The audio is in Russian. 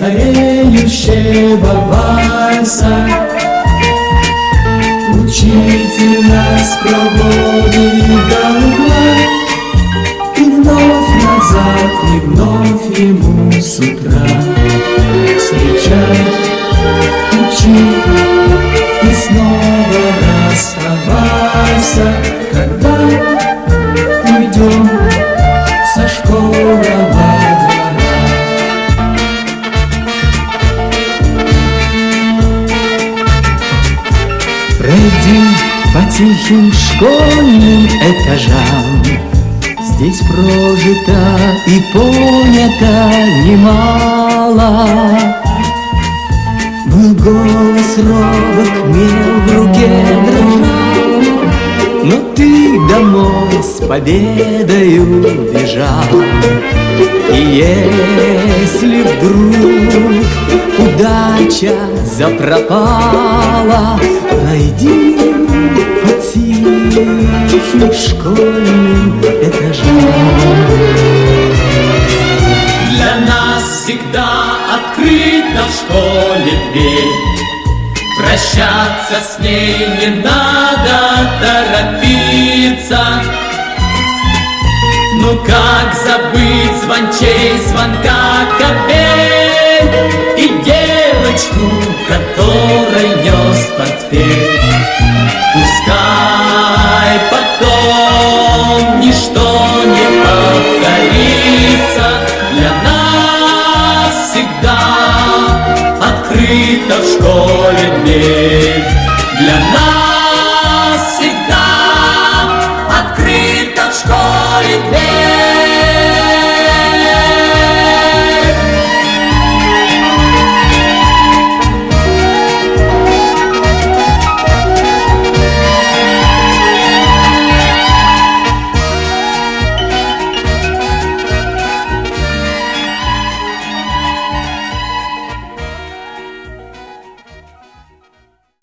стареющего вальса. Учитель нас проводит до угла, и вновь назад, и вновь ему с утра встречать, учить и снова расставайся, когда уйдем со школьного двора. Пройди по тихим школьным этажам, здесь прожито и понято немало. Был голос робок, мел в руке дрожал, но ты домой с победою бежал. И если вдруг удача запропала, пройди по тихим школьным этажам. Для нас всегда открыта в школе дверь, прощаться с ней не надо торопиться. Ну как забыть звончей звонка капель и девочку, которой не